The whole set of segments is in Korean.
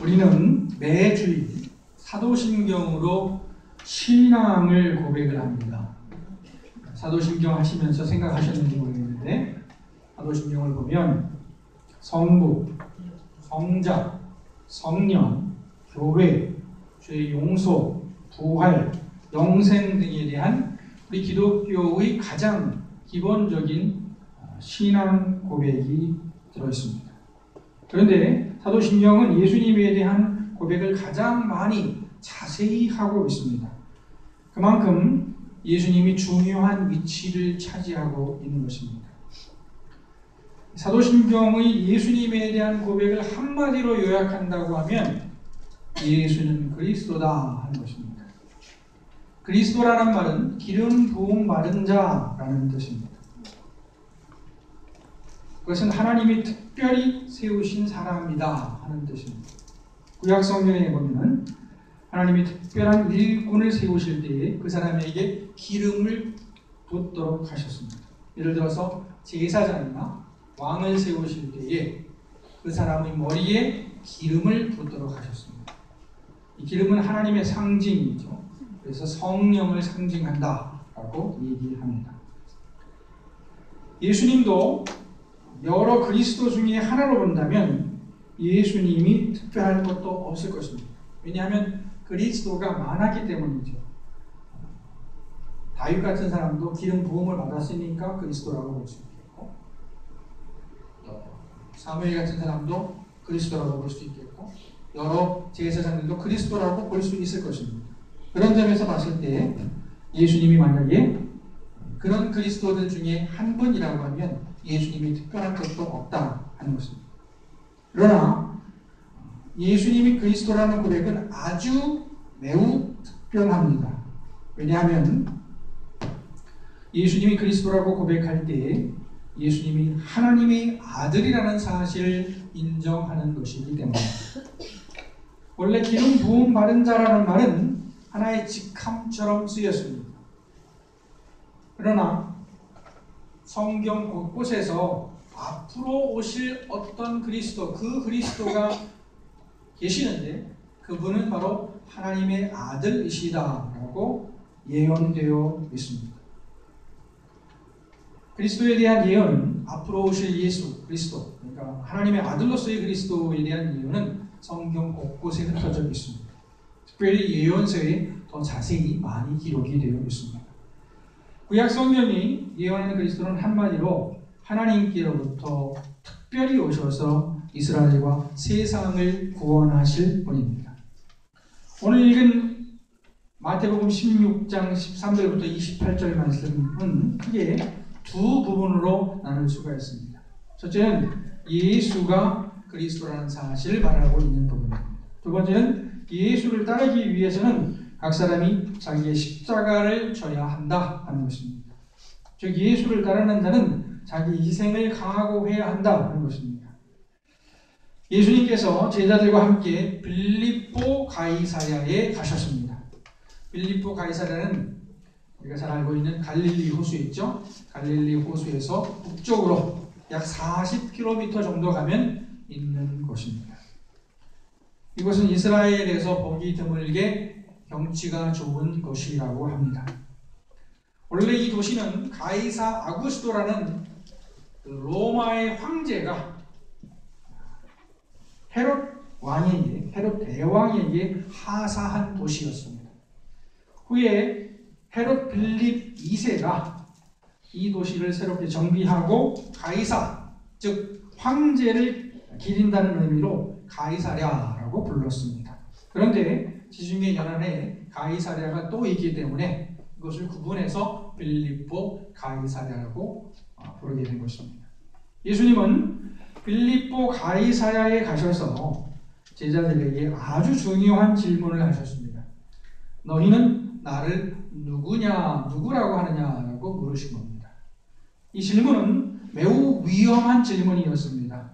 우리는 매주일 사도신경으로 신앙을 고백을 합니다. 사도신경 하시면서 생각하셨는지 모르겠는데, 사도신경을 보면 성부, 성자, 성령, 교회, 죄 용서, 부활, 영생 등에 대한 우리 기독교의 가장 기본적인 신앙 고백이 들어있습니다. 그런데 사도신경은 예수님에 대한 고백을 가장 많이 자세히 하고 있습니다. 그만큼 예수님이 중요한 위치를 차지하고 있는 것입니다. 사도신경의 예수님에 대한 고백을 한마디로 요약한다고 하면 예수는 그리스도다 하는 것입니다. 그리스도라는 말은 기름 부음 받은 자라는 뜻입니다. 그것은 하나님이 특별히 세우신 사람이다 하는 뜻입니다. 구약 성경에 보면 하나님이 특별한 일꾼을 세우실 때에 그 사람에게 기름을 붓도록 하셨습니다. 예를 들어서 제사장이나 왕을 세우실 때에 그 사람의 머리에 기름을 붓도록 하셨습니다. 이 기름은 하나님의 상징이죠. 그래서 성령을 상징한다라고 얘기합니다. 예수님도 여러 그리스도 중에 하나로 본다면 예수님이 특별할 것도 없을 것입니다. 왜냐하면 그리스도가 많았기 때문이죠. 다윗 같은 사람도 기름 부음을 받았으니까 그리스도라고 볼 수 있겠고, 사무엘 같은 사람도 그리스도라고 볼 수 있겠고, 여러 제사장들도 그리스도라고 볼 수 있을 것입니다. 그런 점에서 봤을 때 예수님이 만약에 그런 그리스도들 중에 한 분이라고 하면 예수님이 특별한 것도 없다 하는 것입니다. 그러나 예수님이 그리스도라는 고백은 아주 매우 특별합니다. 왜냐하면 예수님이 그리스도라고 고백할 때 예수님이 하나님의 아들이라는 사실을 인정하는 것이기 때문입니다. 원래 기름 부음 받은 자라는 말은 하나의 직함처럼 쓰였습니다. 그러나 성경 곳곳에서 앞으로 오실 어떤 그리스도, 그 그리스도가 계시는데 그분은 바로 하나님의 아들이시다라고 예언되어 있습니다. 그리스도에 대한 예언은 앞으로 오실 예수 그리스도, 그러니까 하나님의 아들로서의 그리스도에 대한 예언은 성경 곳곳에 흩어져 있습니다. 특별히 예언서에 더 자세히 많이 기록이 되어 있습니다. 구약 성경이 예언하는 그리스도는 한마디로 하나님께로부터 특별히 오셔서 이스라엘과 세상을 구원하실 분입니다. 오늘 읽은 마태복음 16장 13절부터 28절 말씀은 크게 두 부분으로 나눌 수가 있습니다. 첫째는 예수가 그리스도라는 사실을 말하고 있는 부분입니다. 두 번째는 예수를 따르기 위해서는 각 사람이 자기의 십자가를 져야 한다 하는 것입니다. 즉 예수를 따르는 자는 자기 희생을 강하고 해야 한다 하는 것입니다. 예수님께서 제자들과 함께 빌립보 가이사랴에 가셨습니다. 빌립보 가이사랴는 우리가 잘 알고 있는 갈릴리 호수 있죠? 갈릴리 호수에서 북쪽으로 약 40km 정도 가면 있는 곳입니다. 이곳은 이스라엘에서 보기 드물게 경치가 좋은 곳이라고 합니다. 원래 이 도시는 가이사 아구스도라는 로마의 황제가 헤롯 대왕에게 하사한 도시였습니다. 후에 헤롯 빌립 2세가 이 도시를 새롭게 정비하고 가이사, 즉 황제를 기린다는 의미로 가이사랴라고 불렀습니다. 그런데 지중해 연안에 가이사랴가 또 있기 때문에 이것을 구분해서 빌립보 가이사랴라고 부르게 된 것입니다. 예수님은 빌립보 가이사랴에 가셔서 제자들에게 아주 중요한 질문을 하셨습니다. 너희는 나를 누구라고 하느냐라고 물으신 겁니다. 이 질문은 매우 위험한 질문이었습니다.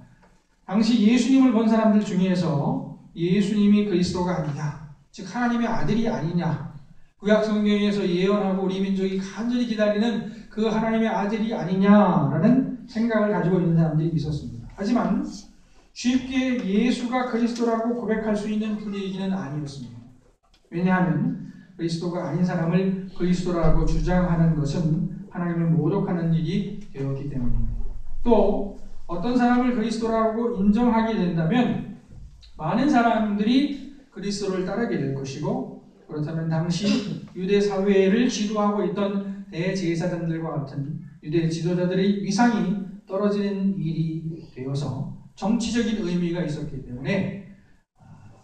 당시 예수님을 본 사람들 중에서 예수님이 그리스도가 아니냐, 즉 하나님의 아들이 아니냐, 구약 성경에서 예언하고 우리 민족이 간절히 기다리는 그 하나님의 아들이 아니냐라는 생각을 가지고 있는 사람들이 있었습니다. 하지만 쉽게 예수가 그리스도라고 고백할 수 있는 분위기는 아니었습니다. 왜냐하면 그리스도가 아닌 사람을 그리스도라고 주장하는 것은 하나님을 모독하는 일이 되었기 때문입니다. 또 어떤 사람을 그리스도라고 인정하게 된다면 많은 사람들이 그리스도를 따르게 될 것이고, 그렇다면 당시 유대 사회를 지도하고 있던 대제사장들과 같은 유대 지도자들의 위상이 떨어지는 일이 되어서 정치적인 의미가 있었기 때문에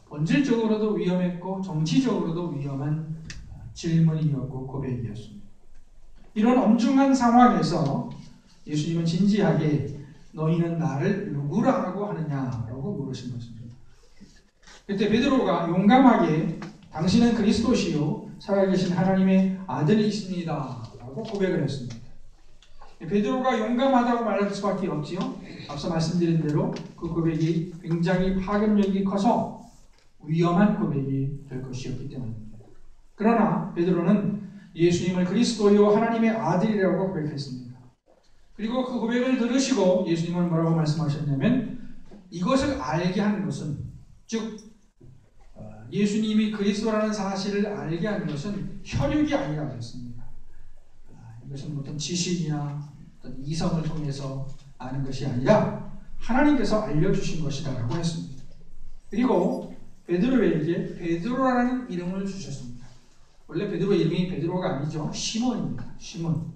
본질적으로도 위험했고 정치적으로도 위험한 질문이었고 고백이었습니다. 이런 엄중한 상황에서 예수님은 진지하게 너희는 나를 누구라고 하느냐라고 물으신 것입니다. 그때 베드로가 용감하게 당신은 그리스도시요 살아계신 하나님의 아들이십니다 라고 고백을 했습니다. 베드로가 용감하다고 말할 수밖에 없지요. 앞서 말씀드린 대로 그 고백이 굉장히 파급력이 커서 위험한 고백이 될 것이었기 때문입니다. 그러나 베드로는 예수님을 그리스도요 하나님의 아들이라고 고백했습니다. 그리고 그 고백을 들으시고 예수님은 뭐라고 말씀하셨냐면 이것을 알게 한 것은, 즉 예수님이 그리스도라는 사실을 알게 한 것은 혈육이 아니라고 했습니다. 이것은 어떤 지식이나 어떤 이성을 통해서 아는 것이 아니라 하나님께서 알려주신 것이라고 했습니다. 그리고 베드로에게 베드로라는 이름을 주셨습니다. 원래 베드로 이름이 베드로가 아니죠. 시몬입니다. 시몬.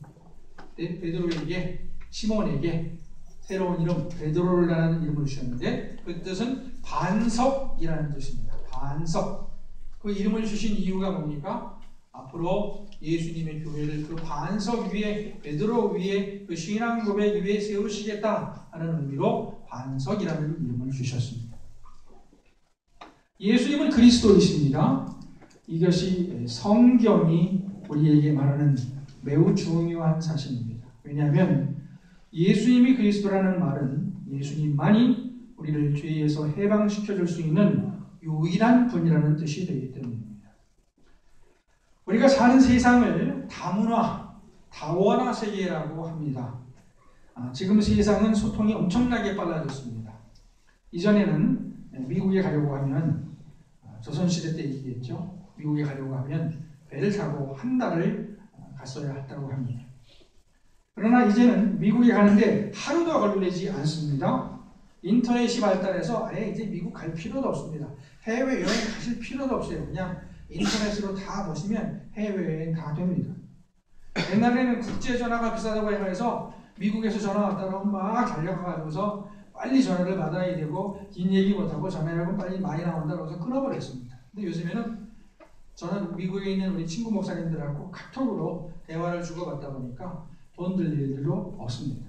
베드로에게, 시몬에게 새로운 이름 베드로라는 이름을 주셨는데 그 뜻은 반석이라는 뜻입니다. 반석. 그 이름을 주신 이유가 뭡니까? 앞으로 예수님의 교회를 그 반석 위에, 베드로 위에, 그 신앙 고백 위에 세우시겠다 하는 의미로 반석이라는 이름을 주셨습니다. 예수님은 그리스도이십니다. 이것이 성경이 우리에게 말하는 매우 중요한 사실입니다. 왜냐하면 예수님이 그리스도라는 말은 예수님만이 우리를 죄에서 해방시켜 줄 수 있는 유일한 분이라는 뜻이 되기 때문입니다. 우리가 사는 세상을 다문화, 다원화 세계라고 합니다. 지금 세상은 소통이 엄청나게 빨라졌습니다. 이전에는 미국에 가려고 하면 조선시대 때 얘기했죠. 미국에 가려고 하면 배를 타고 한 달을 갔어야 했다고 합니다. 그러나 이제는 미국에 가는데 하루도 걸리지 않습니다. 인터넷이 발달해서 아예 이제 미국 갈 필요도 없습니다. 해외여행 가실 필요도 없어요. 그냥 인터넷으로 다 보시면 해외여행 다 됩니다. 옛날에는 국제전화가 비싸다고 해서 미국에서 전화 왔다가 막 달려가가지고서 빨리 전화를 받아야 되고 긴 얘기 못하고 전화하고 빨리 많이 나온다고 해서 끊어버렸습니다. 근데 요즘에는 저는 미국에 있는 우리 친구 목사님들하고 카톡으로 대화를 주고받다 보니까 돈 들 일도 없습니다.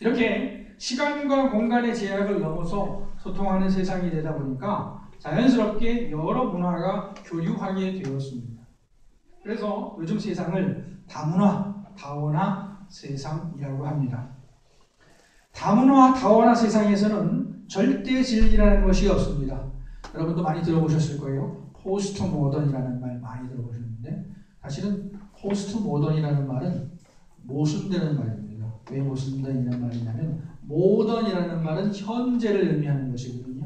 이렇게 시간과 공간의 제약을 넘어서 소통하는 세상이 되다 보니까 자연스럽게 여러 문화가 교류하게 되었습니다. 그래서 요즘 세상을 다문화, 다원화 세상이라고 합니다. 다문화, 다원화 세상에서는 절대 진리라는 것이 없습니다. 여러분도 많이 들어보셨을 거예요. 포스트 모던이라는 말 많이 들어보셨는데 사실은 포스트 모던이라는 말은 모순되는 말입니다. 왜 모순되는 말이냐면 모던이라는 말은 현재를 의미하는 것이거든요.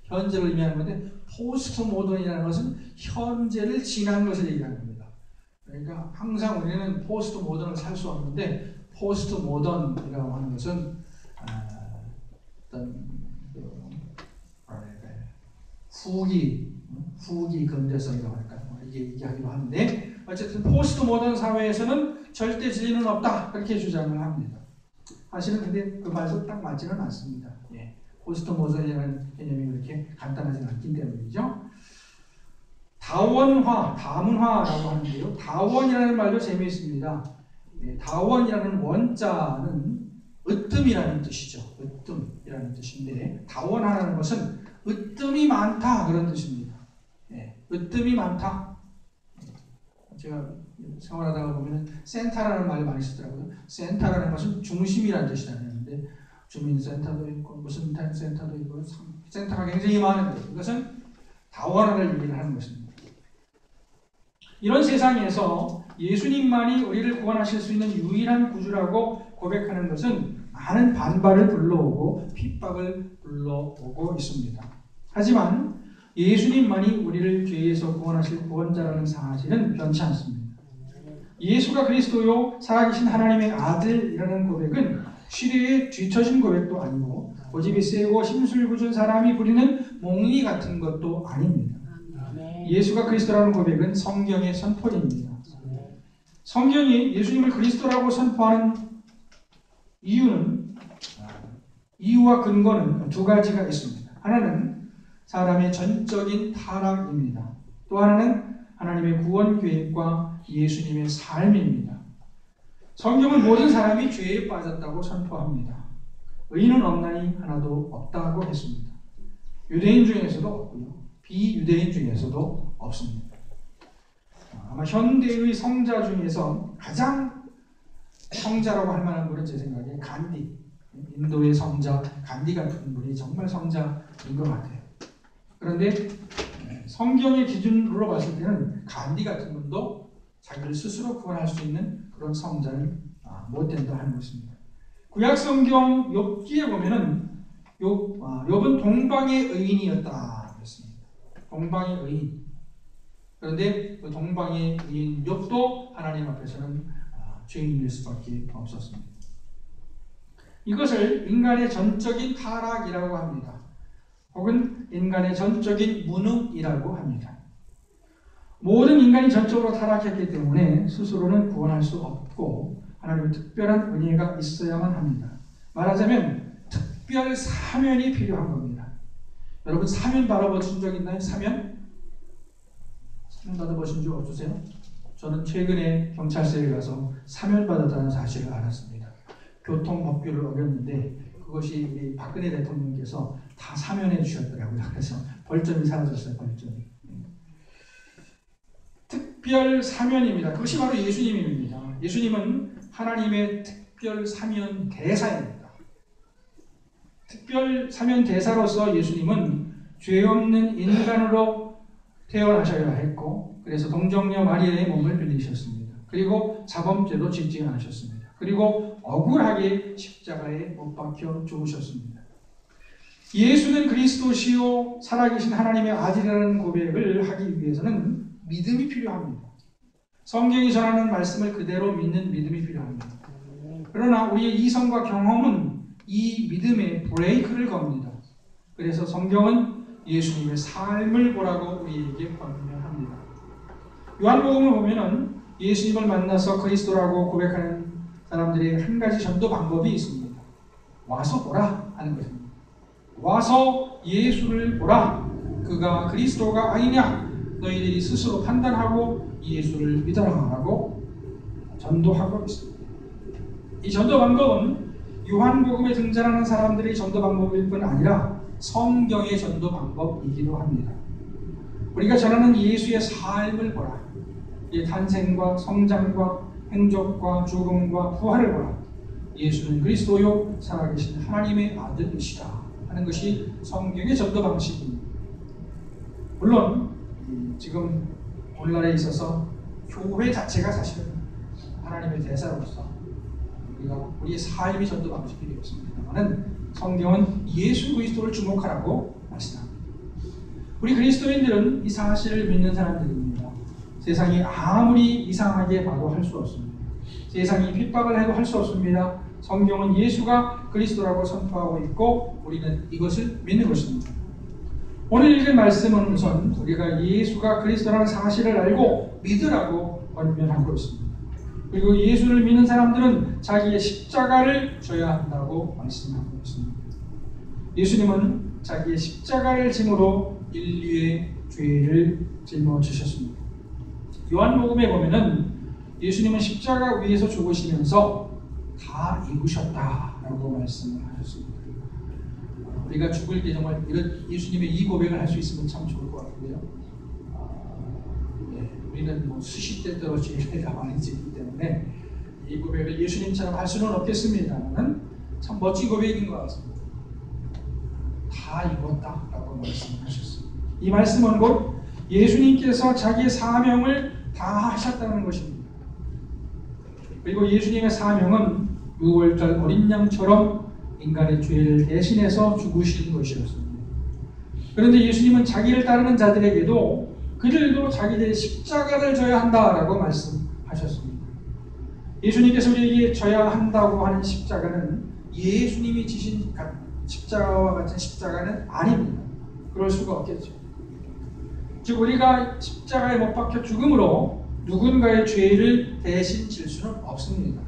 현재를 의미하는 건데 포스트 모던이라는 것은 현재를 지난 것을 얘기하는 겁니다. 그러니까 항상 우리는 포스트 모던을 살 수 없는데 포스트 모던이라고 하는 것은 어떤 후기 근대성이라고 할까요? 이게 얘기하기도 하는데 어쨌든 포스트 모던 사회에서는 절대 진리는 없다 그렇게 주장을 합니다. 사실은 근데 그 말도 딱 맞지는 않습니다. 예. 포스트 모던이라는 개념이 그렇게 간단하지 않기 때문이죠. 다원화, 다문화라고 하는데요. 다원이라는 말도 재미있습니다. 예, 다원이라는 원자는 으뜸이라는 뜻이죠. 으뜸이라는 뜻인데 다원화라는 것은 으뜸이 많다 그런 뜻입니다. 예, 으뜸이 많다. 제가 생활하다가 보면 센터라는 말을 많이 쓰더라고요. 센터라는 것은 중심이라는 뜻이잖아요. 근데 주민센터도 있고 무슨 센터도 있고 센터가 굉장히 많은데 이것은 다원화를 얘기를 하는 것입니다. 이런 세상에서 예수님만이 우리를 구원하실 수 있는 유일한 구주라고 고백하는 것은 많은 반발을 불러오고 핍박을 불러오고 있습니다. 하지만 예수님만이 우리를 죄에서 구원하실 구원자라는 사실은 변치 않습니다. 예수가 그리스도요 살아계신 하나님의 아들이라는 고백은 시대에 뒤처진 고백도 아니고 고집이 세고 심술궂은 사람이 부리는 몽리 같은 것도 아닙니다. 예수가 그리스도라는 고백은 성경의 선포입니다. 성경이 예수님을 그리스도라고 선포하는 이유와 근거는 두 가지가 있습니다. 하나는 사람의 전적인 타락입니다. 또 하나는 하나님의 구원 계획과 예수님의 삶입니다. 성경은 모든 사람이 죄에 빠졌다고 선포합니다. 의인은 없나니 하나도 없다고 했습니다. 유대인 중에서도 없고요. 비유대인 중에서도 없습니다. 아마 현대의 성자 중에서 가장 성자라고 할 만한 분은 제 생각에 간디, 인도의 성자 간디 같은 분이 정말 성자인 것 같아요. 그런데 성경의 기준으로 봤을 때는 간디 같은 분도 자기를 스스로 구원할 수 있는 그런 성자는 못 된다 하는 것입니다. 구약 성경 욥기에 보면은 욥은 동방의 의인이었다 그랬습니다. 동방의 의인. 그런데 그 동방의 의인 욥도 하나님 앞에서는 죄인일 수밖에 없었습니다. 이것을 인간의 전적인 타락이라고 합니다. 혹은 인간의 전적인 무능이라고 합니다. 모든 인간이 전적으로 타락했기 때문에 스스로는 구원할 수 없고 하나님의 특별한 은혜가 있어야만 합니다. 말하자면 특별 사면이 필요한 겁니다. 여러분 사면 받아보신 적 있나요? 사면 받아보신 적 없으세요? 저는 최근에 경찰서에 가서 사면 받았다는 사실을 알았습니다. 교통법규를 어겼는데 그것이 우리 박근혜 대통령께서 다 사면해 주셨더라고요. 그래서 벌점이 사라졌어요. 벌점이. 특별 사면입니다. 그것이 바로 예수님입니다. 예수님은 하나님의 특별 사면 대사입니다. 특별 사면 대사로서 예수님은 죄 없는 인간으로 태어나셔야 했고 그래서 동정녀 마리아의 몸을 빌리셨습니다. 그리고 자범죄도 짓지 않으셨습니다. 그리고 억울하게 십자가에 못 박혀 죽으셨습니다. 예수는 그리스도시요 살아계신 하나님의 아들이라는 고백을 하기 위해서는 믿음이 필요합니다. 성경이 전하는 말씀을 그대로 믿는 믿음이 필요합니다. 그러나 우리의 이성과 경험은 이 믿음에 브레이크를 겁니다. 그래서 성경은 예수님의 삶을 보라고 우리에게 권면합니다. 요한복음을 보면은 예수님을 만나서 그리스도라고 고백하는 사람들의 한 가지 전도 방법이 있습니다. 와서 보라 하는 것입니다. 와서 예수를 보라. 그가 그리스도가 아니냐 너희들이 스스로 판단하고 예수를 믿어라라고 전도하고 있습니다. 이 전도 방법은 요한복음에 등장하는 사람들의 전도 방법일 뿐 아니라 성경의 전도 방법이기도 합니다. 우리가 전하는 예수의 삶을 보라. 이 탄생과 성장과 행적과 죽음과 부활을 보라. 예수는 그리스도요 살아계신 하나님의 아들이시다 하는 것이 성경의 전도 방식입니다. 물론 지금 오늘날에 있어서 교회 자체가 사실은 하나님의 대사로서 우리의 삶이 전도 방식이 되었습니다만은 성경은 예수 그리스도를 주목하라고 말씀합니다. 우리 그리스도인들은 이 사실을 믿는 사람들입니다. 세상이 아무리 이상하게 봐도 할 수 없습니다. 세상이 핍박을 해도 할 수 없습니다. 성경은 예수가 그리스도라고 선포하고 있고 우리는 이것을 믿는 것입니다. 오늘 읽은 말씀은 우선 우리가 예수가 그리스도라는 사실을 알고 믿으라고 권면하고 있습니다. 그리고 예수를 믿는 사람들은 자기의 십자가를 져야 한다고 말씀하고 있습니다. 예수님은 자기의 십자가를 짐으로 인류의 죄를 짊어지셨습니다. 요한복음에 보면은 예수님은 십자가 위에서 죽으시면서 다 이루셨다라고 말씀을 하셨습니다. 우리가 죽을 때 정말 이런 예수님의 이 고백을 할 수 있으면 참 좋을 것 같고요. 우리는 뭐 수십 대 때로 죄를 다 많이 짓기 때문에 이 고백을 예수님처럼 할 수는 없겠습니다만 참 멋진 고백인 것 같습니다. 다 이뤘다라고 말씀하셨습니다. 이 말씀은 곧 예수님께서 자기의 사명을 다 하셨다는 것입니다. 그리고 예수님의 사명은 6월달 어린 양처럼 인간의 죄를 대신해서 죽으신 것이었습니다. 그런데 예수님은 자기를 따르는 자들에게도 그들도 자기들의 십자가를 져야 한다라고 말씀하셨습니다. 예수님께서 우리에게 져야 한다고 하는 십자가는 예수님이 지신 십자가와 같은 십자가는 아닙니다. 그럴 수가 없겠죠. 즉 우리가 십자가에 못 박혀 죽음으로 누군가의 죄를 대신 질 수는 없습니다.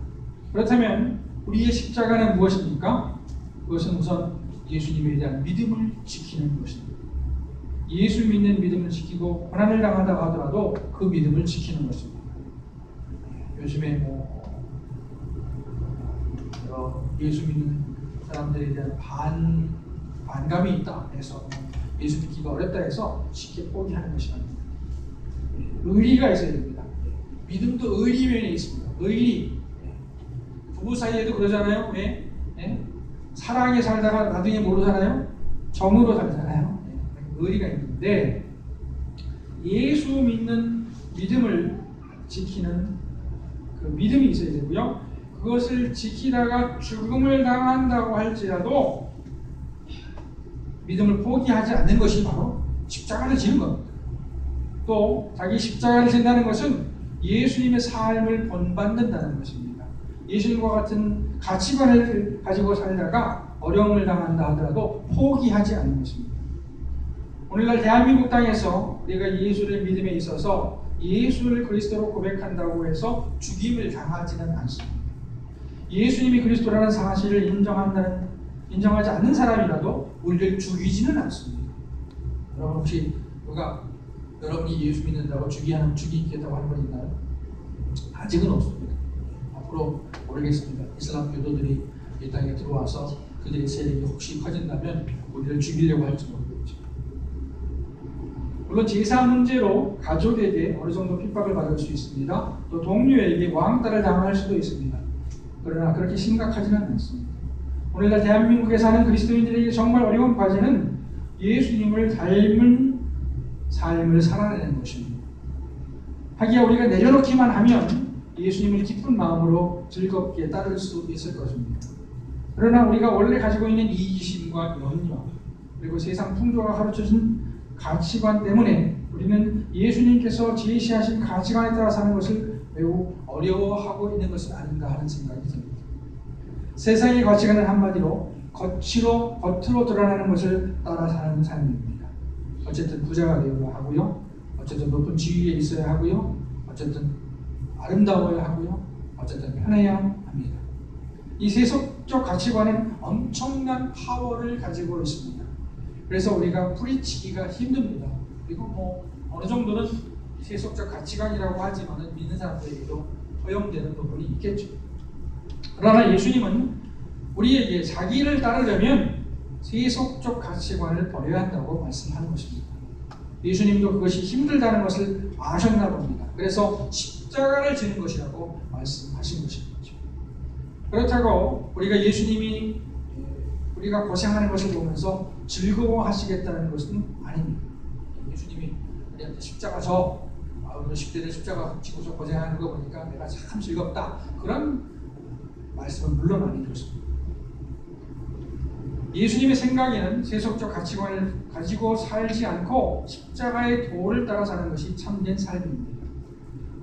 그렇다면 우리의 십자가는 무엇입니까? 그것은 우선 예수님에 대한 믿음을 지키는 것입니다. 예수 믿는 믿음을 지키고 고난을 당한다 하더라도 그 믿음을 지키는 것입니다. 요즘에 예수 믿는 사람들에 대한 반감이 있다 해서 예수 믿기가 어렵다 해서 쉽게 포기하는 것이 아닙니다. 의리가 있어야 됩니다. 믿음도 의리 면에 있습니다. 의리. 부부 사이에도 그러잖아요. 왜? 사랑에 살다가 나중에 뭐로 살아요? 정으로 살잖아요. 의리가 있는데 예수 믿는 믿음을 지키는 그 믿음이 있어야 되고요. 그것을 지키다가 죽음을 당한다고 할지라도 믿음을 포기하지 않는 것이 바로 십자가를 지는 겁니다. 또 자기 십자가를 진다는 것은 예수님의 삶을 본받는다는 것입니다. 예수님과 같은 가치관을 가지고 살다가 어려움을 당한다 하더라도 포기하지 않는 것입니다. 오늘날 대한민국 땅에서 우리가 예수를 믿음에 있어서 예수를 그리스도로 고백한다고 해서 죽임을 당하지는 않습니다. 예수님이 그리스도라는 사실을 인정하지 않는 사람이라도 우리를 죽이지는 않습니다. 여러분 혹시 누가 여러분이 예수 믿는다고 죽이겠다고 하는 분 있나요? 아직은 없습니다. 앞으로 모르겠습니다. 이슬람 교도들이 이 땅에 들어와서 그들의 세력이 혹시 커진다면 우리를 죽이려고 할지 모르겠죠. 물론 제사 문제로 가족에게 어느 정도 핍박을 받을 수 있습니다. 또 동료에게 왕따를 당할 수도 있습니다. 그러나 그렇게 심각하지는 않습니다. 오늘날 대한민국에 사는 그리스도인들에게 정말 어려운 과제는 예수님을 닮은 삶을 살아내는 것입니다. 하기야 우리가 내려놓기만 하면 예수님을 기쁜 마음으로 즐겁게 따를 수 있을 것입니다. 그러나 우리가 원래 가지고 있는 이기심과 염려 그리고 세상 풍조가 가르쳐준 가치관 때문에 우리는 예수님께서 제시하신 가치관에 따라 사는 것을 매우 어려워하고 있는 것은 아닌가 하는 생각이 듭니다. 세상의 가치관은 한마디로 겉으로 드러나는 것을 따라 사는 삶입니다. 어쨌든 부자가 되어야 하고요. 어쨌든 높은 지위에 있어야 하고요. 어쨌든 아름다워야 하고요. 어쨌든 편해야 합니다. 이 세속적 가치관은 엄청난 파워를 가지고 있습니다. 그래서 우리가 뿌리치기가 힘듭니다. 그리고 어느 정도는 세속적 가치관이라고 하지만 믿는 사람들에게도 허용되는 부분이 있겠죠. 그러나 예수님은 우리에게 자기를 따르려면 세속적 가치관을 버려야 한다고 말씀하는 것입니다. 예수님도 그것이 힘들다는 것을 아셨나 봅니다. 그래서 십자가를 지는 것이라고 말씀하신 것입니다. 그렇다고 우리가 예수님이 우리가 고생하는 것을 보면서 즐거워하시겠다는 것은 아닙니다. 예수님이 우리한테 십자가 오늘 10대들 십자가 지고서 고생하는 거 보니까 내가 참 즐겁다. 그런 말씀은 물론 아닌 것입니다. 예수님의 생각에는 세속적 가치관을 가지고 살지 않고 십자가의 도를 따라 사는 것이 참된 삶입니다.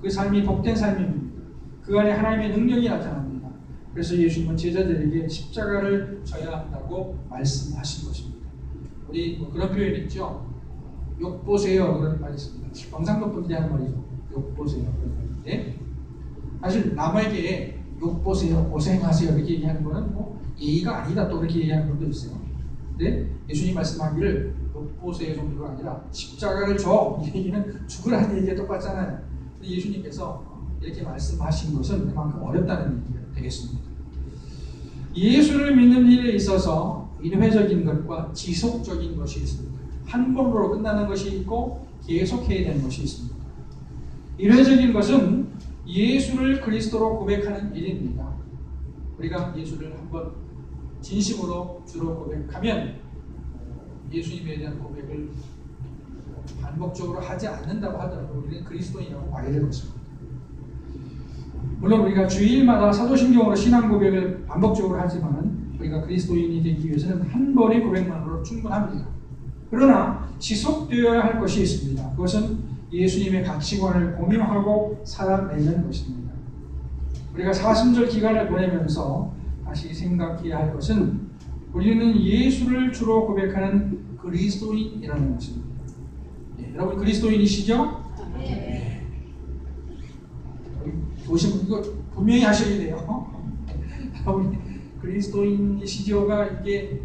그 삶이 복된 삶입니다. 그 안에 하나님의 능력이 나타납니다. 그래서 예수님은 제자들에게 십자가를 져야 한다고 말씀하신 것입니다. 우리 그런 표현 있죠. 욕 보세요 그런 말이 있습니다. 경상도 분들이 하는 말이죠. 욕 보세요 그런 말인데 사실 남에게 욕 보세요 고생하세요 이렇게 얘기하는 거는 예의가 아니다 또 그렇게 얘기하는 분도 있어요. 근데 예수님 말씀하기를 욕 보세요 정도가 아니라 십자가를 줘 이 얘기는 죽으라는 얘기가 똑같잖아요. 근데 예수님께서 이렇게 말씀하신 것은 그만큼 어렵다는 얘기가 되겠습니다. 예수를 믿는 일에 있어서 인회적인 것과 지속적인 것이 있습니다. 한 번으로 끝나는 것이 있고 계속해야 되는 것이 있습니다. 인회적인 것은 예수를 그리스도로 고백하는 일입니다. 우리가 예수를 한번 진심으로 주로 고백하면 예수님에 대한 고백을 반복적으로 하지 않는다고 하더라도 우리는 그리스도인이라고 봐야 될 것입니다. 물론 우리가 주일마다 사도신경으로 신앙 고백을 반복적으로 하지만 우리가 그리스도인이 되기 위해서는 한 번의 고백만으로 충분합니다. 그러나 지속되어야 할 것이 있습니다. 그것은 예수님의 가치관을 공유하고 살아내는 것입니다. 우리가 사순절 기간을 보내면서 다시 생각해야 할 것은 우리는 예수를 주로 고백하는 그리스도인이라는 것입니다. 여러분 그리스도인이시죠? 네. 보시면 이거 분명히 하셔야 돼요. 여러분 그리스도인이시죠가 이게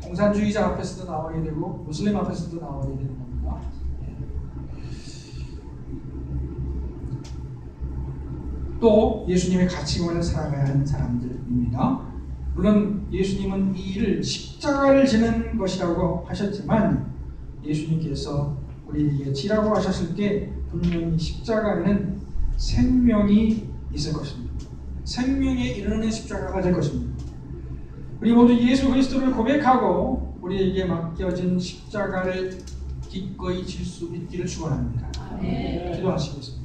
공산주의자 앞에서도 나와야 되고 무슬림 앞에서도 나와야 되는 겁니다. 또 예수님의 가치관을 살아가야 하는 사람들입니다. 물론 예수님은 이 일을 십자가를 지는 것이라고 하셨지만 예수님께서 우리에게 지라고 하셨을 때 분명히 십자가에는 생명이 있을 것입니다. 생명에 이르는 십자가가 될 것입니다. 우리 모두 예수 그리스도를 고백하고 우리에게 맡겨진 십자가를 기꺼이 질 수 있기를 축원합니다. 기도하시겠습니다.